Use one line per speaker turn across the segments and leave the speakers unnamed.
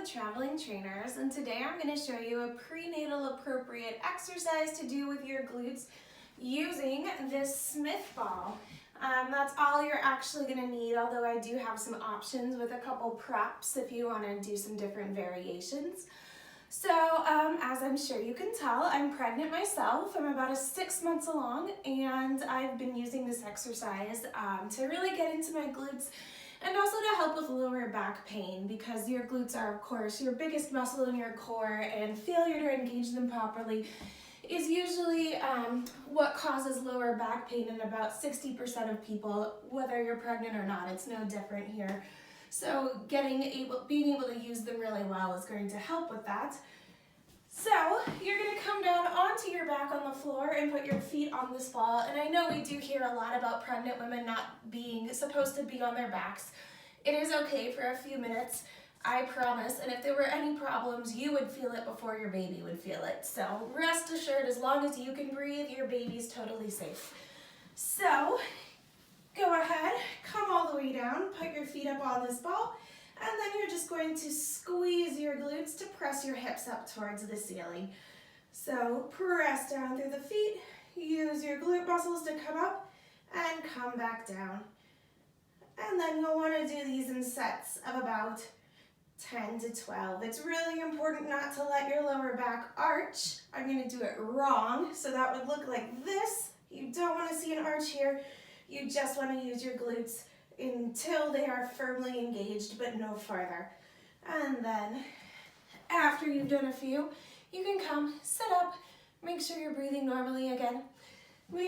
the Traveling Trainers, and today I'm going to show you a prenatal appropriate exercise to do with your glutes using this Smith ball. That's all you're actually going to need, although I do have some options with a couple props if you want to do some different variations. So as I'm sure you can tell, I'm pregnant myself. I'm about 6 months along, and I've been using this exercise to really get into my glutes and also to help with lower back pain, because your glutes are, of course, your biggest muscle in your core, and failure to engage them properly is usually what causes lower back pain in about 60% of people, whether you're pregnant or not. It's no different here. So being able to use them really well is going to help with that. So you're going to come down onto your back on the floor and put your feet on this ball. And I know we do hear a lot about pregnant women not being supposed to be on their backs. It is okay for a few minutes, I promise. And if there were any problems, you would feel it before your baby would feel it. So rest assured, as long as you can breathe, your baby's totally safe. So go ahead, come all the way down, put your feet up on this ball, and then you're just going to squeeze your glutes to press your hips up towards the ceiling. So press down through the feet, use your glute muscles to come up and come back down. And then you'll want to do these in sets of about 10 to 12. It's really important not to let your lower back arch. I'm going to do it wrong, so that would look like this. You don't want to see an arch here. You just want to use your glutes until they are firmly engaged, but no further. And then after you've done a few, you can come, sit up, make sure you're breathing normally again. I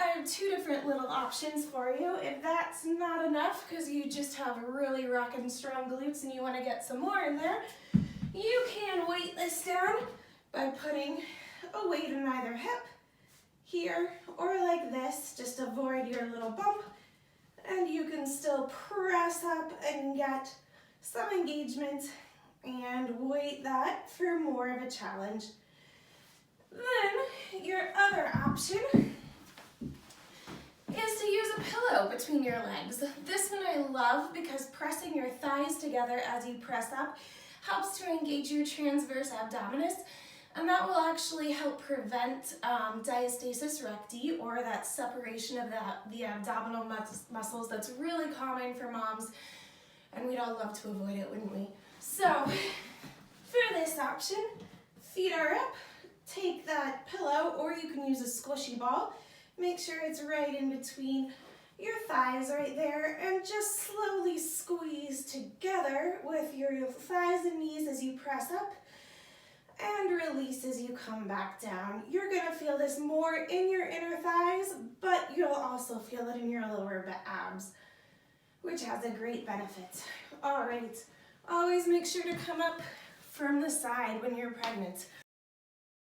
have two different little options for you. If that's not enough, because you just have really rockin' strong glutes and you want to get some more in there, you can weight this down by putting a weight in either hip, here, or like this. Just avoid your little bump, and you can still press up and get some engagement and weight that for more of a challenge. Then your other option is to use a pillow between your legs. This one I love because pressing your thighs together as you press up helps to engage your transverse abdominis, and that will actually help prevent diastasis recti, or that separation of the abdominal muscles that's really common for moms, and we'd all love to avoid it, wouldn't we? So for this option, feet are up, take that pillow, or you can use a squishy ball. Make sure it's right in between your thighs right there, and just slowly squeeze together with your thighs and knees as you press up, and release as you come back down. You're going to feel this more in your inner thighs, but you'll also feel it in your lower abs, which has a great benefit. All right, always make sure to come up from the side when you're pregnant.